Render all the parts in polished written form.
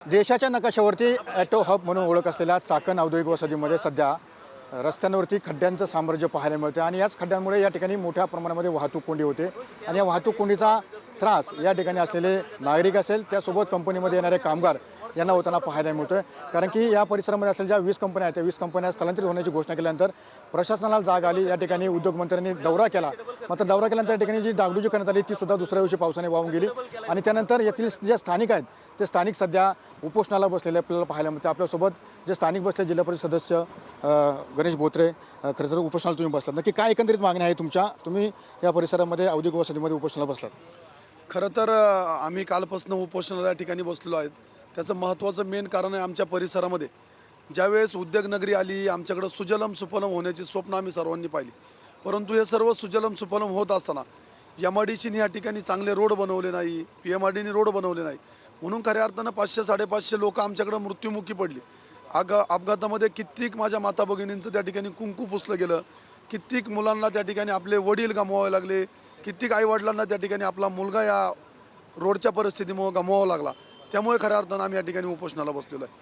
देशाच्या नकाशावरती auto hub म्हणून ओळख असलेल्या चाकण औद्योगिक वसाहतीमध्ये सध्या रस्त्यांवरती खड्ड्यांचं साम्राज्य पाहायला मिळतं आणि याच खड्ड्यांमुळे या ठिकाणी मोठ्या प्रमाणामध्ये वाहतूक कोंडी होते आणि या वाहतूक कोंडीचा त्रास या ठिकाणी असलेले नागरिक असेल त्यासोबत कंपनीमध्ये येणारे कामगार यांना होताना पाहायला मिळतं. कारण की या परिसरामध्ये असलेल्या ज्या 20 कंपन्या आहेत त्या 20 कंपन्या स्थलांतरित होण्याची घोषणा केल्यानंतर प्रशासनाला जाग आली. या ठिकाणी उद्योगमंत्र्यांनी दौरा केला. मात्र दौरा केल्यानंतर या ठिकाणी जी डागडुजी करण्यात आली ती सुद्धा दुसऱ्या दिवशी पावसाने वाहून गेली आणि त्यानंतर येथील जे स्थानिक आहेत ते स्थानिक सध्या उपोषणाला बसलेले आपल्याला पाहायला मिळतं. आपल्यासोबत जे स्थानिक बसले जिल्हा परिषद सदस्य गणेश बोत्रे, खरं तर उपोषणाला तुम्ही बसलात, नक्की काय एकंदरीत मागणी आहे तुमच्या? तुम्ही या परिसरामध्ये औद्योगिक वसाहतीमध्ये उपोषणाला बसलात. खरं तर आम्ही कालपासून उपोषणाला या ठिकाणी बसलेलो आहेत. त्याचं महत्त्वाचं मेन कारण आहे आमच्या परिसरामध्ये ज्यावेळेस उद्योगनगरी आली आमच्याकडं सुजलम सुफलम होण्याची स्वप्न आम्ही सर्वांनी पाहिली. परंतु हे सर्व सुजलम सुफलम होत असताना MIDCने या ठिकाणी चांगले रोड बनवले नाही, PMRDने रोड बनवले नाही, म्हणून खऱ्या अर्थानं 500-550 लोक आमच्याकडं मृत्युमुखी पडली. अपघातामध्ये कित्येक माझ्या माता भगिनींचं त्या ठिकाणी कुंकू पुसलं गेलं, कित्येक मुलांना त्या ठिकाणी आपले वडील गमवावे लागले, कित्येक आईवडिलांना त्या ठिकाणी आपला मुलगा या रोडच्या परिस्थितीमुळे गमवावा लागला. त्यामुळे खऱ्या अर्थानं आम्ही या ठिकाणी उपोषणाला बसलेलो आहे.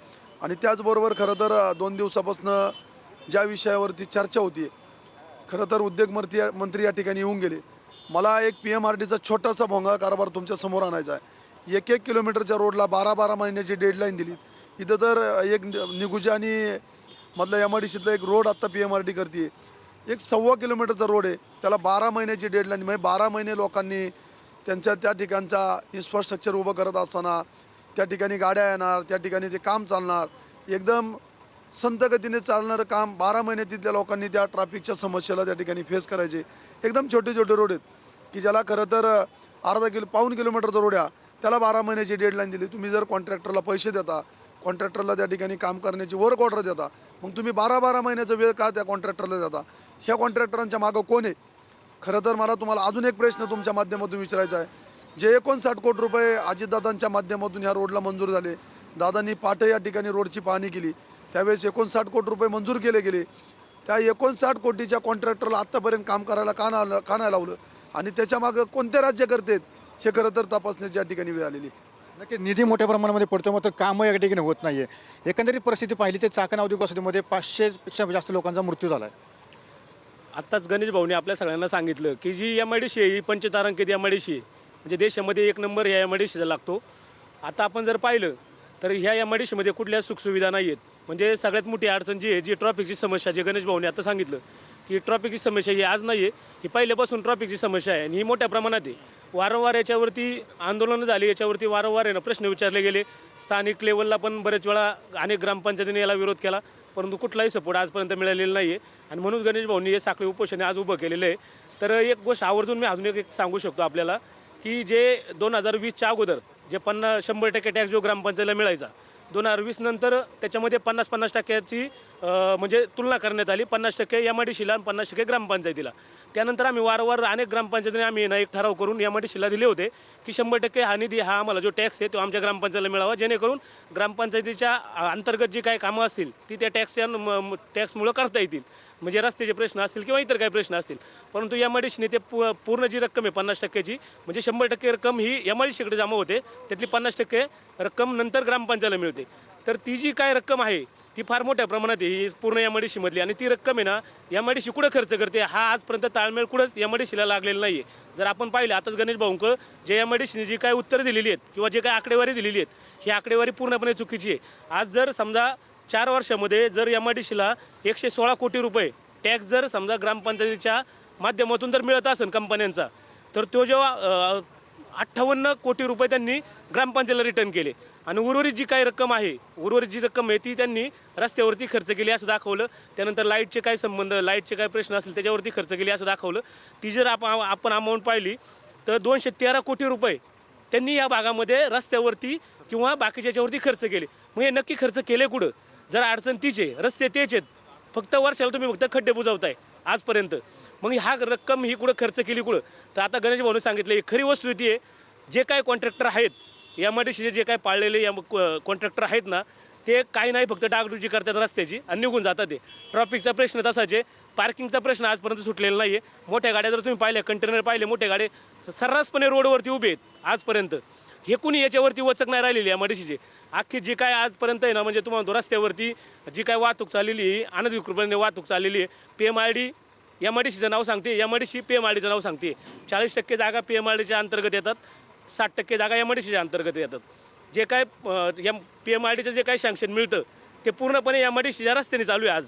आणि त्याचबरोबर खरं तर 2 दिवसापासून ज्या विषयावरती चर्चा होती, खरं तर उद्योगमंत्री या ठिकाणी येऊन गेले. मला एक PMRDचा छोटासा भोंगा कारभार तुमच्या समोर आणायचा आहे. 1-1 किलोमीटरच्या रोडला 12-12 महिन्याची डेडलाईन दिली. इथं तर एक निगुजा आणि मधला MIDCतला एक रोड आत्ता PMRD करते, एक 1.25 किलोमीटरचा रोड आहे, त्याला 12 महिन्याची डेडलाईन. म्हणजे 12 महिने लोकांनी त्यांच्या त्या ठिकाणचा इन्फ्रास्ट्रक्चर उभं करत असताना त्या ठिकाणी गाड्या येणार, त्या ठिकाणी ते काम चालणार, एकदम संत गतीने चालणारं काम 12 महिने तिथल्या लोकांनी त्या ट्रॅफिकच्या समस्येला त्या ठिकाणी फेस करायचे. एकदम छोटे छोटे रोड आहेत की ज्याला खरं तर पाऊण किलोमीटरचा रोड आहे, त्याला 12 महिन्याची डेडलाईन दिली. तुम्ही जर कॉन्ट्रॅक्टरला पैसे देता, कॉन्ट्रॅक्टरला त्या ठिकाणी काम करण्याची वर्क ऑर्डर देता, मग तुम्ही 12-12 महिन्याचा वेळ का त्या कॉन्ट्रॅक्टरला देता? ह्या कॉन्ट्रॅक्टरांच्या मागं कोण आहे? खरं तर मला तुम्हाला अजून एक प्रश्न तुमच्या माध्यमातून विचारायचा आहे. जे 59 कोटी रुपये अजितदादांच्या माध्यमातून ह्या रोडला मंजूर झाले, दादांनी पाटे या ठिकाणी रोडची पाहणी केली, त्यावेळेस 59 कोटी रुपये मंजूर केले गेले. त्या 59 कोटीच्या कॉन्ट्रॅक्टरला आत्तापर्यंत काम करायला का नाही लावलं आणि त्याच्या मागं कोणते राज्य करतात हे खरं तर तपासण्याची या ठिकाणी वेळ आलेली. नक्की निधी मोठ्या प्रमाणामध्ये पडतो, मात्र कामं या ठिकाणी होत नाही आहे. एकंदरीत परिस्थिती पाहिली तर चाकण औद्योगिक वसाहतीमध्ये 500पेक्षा जास्त लोकांचा मृत्यू झाला आहे. आत्ताच गणेश भाऊने आपल्या सगळ्यांना सांगितलं की जी MIDC आहे ही पंचतारांकित MIDC आहे, म्हणजे देशामध्ये 1 नंबर ह्या MIDCचा लागतो. आता आपण जर पाहिलं तर ह्या MIDCमध्ये कुठल्या सुखसुविधा नाही आहेत. म्हणजे सगळ्यात मोठी अडचण जी आहे, जी ट्रॉफिकची समस्या, जे गणेश भाऊने आता सांगितलं की ट्रॉफिकची समस्या ही आज नाही आहे, ही पहिल्यापासून ट्रॉफिकची समस्या आहे आणि ही मोठ्या प्रमाणात आहे. वारंवार याच्यावरती आंदोलनं झाली, याच्यावरती वारंवार आहे ना प्रश्न विचारले गेले. स्थानिक लेवलला पण बरेच वेळा अनेक ग्रामपंचायतीने याला विरोध केला, परंतु कुठलाही सपोर्ट आजपर्यंत मिळालेला नाही आहे. आणि म्हणून गणेश भाऊंनी हे साखळी उपोषण आज उभं केलेलं आहे. तर एक गोष्ट आवर्जून मी अजून एक सांगू शकतो आपल्याला की जे 2020च्या अगोदर जे 100% टॅक्स जो ग्रामपंचायतीला मिळायचा, 2020 नंतर त्याच्यामध्ये 50-50% म्हणजे तुलना करण्यात आली, 50% MIDCला आणि 50% ग्रामपंचायतीला. त्यानंतर आम्ही वारंवार अनेक ग्रामपंचायतीने आम्ही एक ठराव करून MIDCला दिले होते की 100% हा निधी हा आम्हाला जो टॅक्स आहे तो आमच्या ग्रामपंचायतीला मिळावा, जेणेकरून ग्रामपंचायतीच्या अंतर्गत जी काही कामं असतील ती त्या टॅक्समुळं करता येतील. म्हणजे रस्त्याचे प्रश्न असतील किंवा इतर काही प्रश्न असतील. परंतु MIDCने ते पूर्ण जी रक्कम आहे 50%ची, म्हणजे 100% रक्कम ही MIDCकडे जमा होते, त्यातली 50% रक्कम नंतर ग्रामपंचायतीला मिळते. तर ती जी काय रक्कम आहे ती फार मोठ्या प्रमाणात आहे ही पूर्ण MIDCमधली, आणि ती रक्कम आहे ना MIDC कुठं खर्च करते हा आजपर्यंत ताळमेळ कुठंच MIDCला लागलेला नाही आहे. जर आपण पाहिलं आताच गणेश भाऊंक जे MIDCने जी काय उत्तरं दिलेली आहेत किंवा जे काय आकडेवारी दिलेली आहेत, ही आकडेवारी पूर्णपणे चुकीची आहे. आज जर समजा 4 वर्षामध्ये जर MIDCला 116 कोटी रुपये टॅक्स जर समजा ग्रामपंचायतीच्या माध्यमातून जर मिळत असेल कंपन्यांचा, तर तो जेव्हा 58 कोटी रुपये त्यांनी ग्रामपंचायतीला रिटर्न केले आणि उर्वरित जी काही रक्कम आहे ती त्यांनी रस्त्यावरती खर्च केली असं दाखवलं. त्यानंतर लाईटचे काय संबंध, लाईटचे काय प्रश्न असतील त्याच्यावरती खर्च केली असं दाखवलं. ती जर आपण अमाऊंट पाहिली तर 213 कोटी रुपये त्यांनी या भागामध्ये रस्त्यावरती किंवा बाकीच्या याच्यावरती खर्च केले. मग हे नक्की खर्च केले कुठं? जर अडचण तीच आहे, रस्ते तेच आहेत, फक्त वर्षाला तुम्ही फक्त खड्डे बुजवताय आजपर्यंत, मग हा रक्कम ही कुठं खर्च केली कुठं? तर आता गणेश भाऊने सांगितलं ही खरी वस्तुस्थिती आहे. जे काय कॉन्ट्रॅक्टर आहेत MIDCचे जे काय पाळलेले कॉन्ट्रॅक्टर आहेत ना, ते काही नाही फक्त डागडुजी करतात रस्त्याची आणि निघून जातात. ते ट्रॉफिकचा प्रश्न तसाच आहे, पार्किंगचा प्रश्न आजपर्यंत सुटलेला नाही आहे. मोठ्या गाड्या जर तुम्ही पाहिल्या, कंटेनर पाहिले, मोठे गाडे सर्रासपणे रोडवरती उभे आहेत आजपर्यंत. हे कुणी याच्यावरती वचक नाही राहिलेली MIDCची. अख्खी जी काय आजपर्यंत आहे ना, म्हणजे तुम्हाला तो रस्त्यावरती जी काय वाहतूक चाललेली आहे, अनधिकृतपणे वाहतूक चाललेली आहे, PMID MIDCचं नाव सांगते, MIDC PMIDचं नाव सांगते. 40% जागा PMIDच्या अंतर्गत येतात, 60% जागा MIDCच्या अंतर्गत येतात. जे काय PMIDचं जे काही सँक्शन मिळतं ते पूर्णपणे MIDCच्या रस्त्याने चालू आहे. आज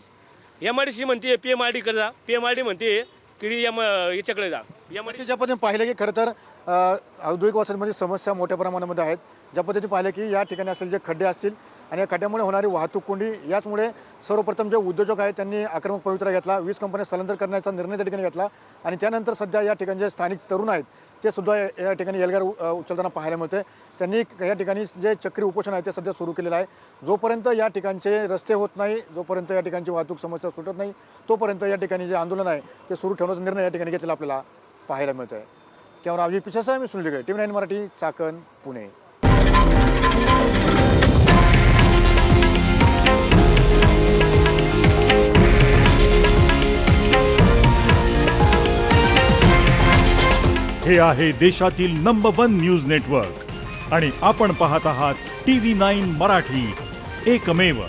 MIDC म्हणते PMID कडे जा, PMID म्हणते की याच्याकडे जा. की ज्या पद्धतीने पाहिलं की खरं तर औद्योगिक वसाहतीमध्ये समस्या मोठ्या प्रमाणामध्ये आहेत. ज्या पद्धतीने पाहिलं की या ठिकाणी असलेले जे खड्डे असतील आणि या खड्ड्यामुळे होणारी वाहतूक कोंडी, याचमुळे सर्वप्रथम जे उद्योजक आहेत त्यांनी आक्रमक पवित्रा घेतला, 20 कंपन्या स्थलांतर करण्याचा निर्णय त्या ठिकाणी घेतला. आणि त्यानंतर सध्या या ठिकाणी जे स्थानिक तरुण आहेत ते सुद्धा या ठिकाणी एल्गार उचलताना पाहायला मिळते. त्यांनी या ठिकाणी जे चक्री उपोषण आहे ते सध्या सुरू केलेलं आहे. जोपर्यंत या ठिकाणचे रस्ते होत नाही, जोपर्यंत या ठिकाणची वाहतूक समस्या सुटत नाही, तोपर्यंत या ठिकाणी जे आंदोलन आहे ते सुरू ठेवण्याचा निर्णय या ठिकाणी घेतलेला आपल्याला पाहायला मिळत आहे. कॅमेरा अभिजित पिसासा, मी सुनील जिगळे, TV9 मराठी, चाकण, पुणे. हे आहे देशातील नंबर 1 न्यूज नेटवर्क आणि आपण पाहत आहात TV9 मराठी, एकमेव.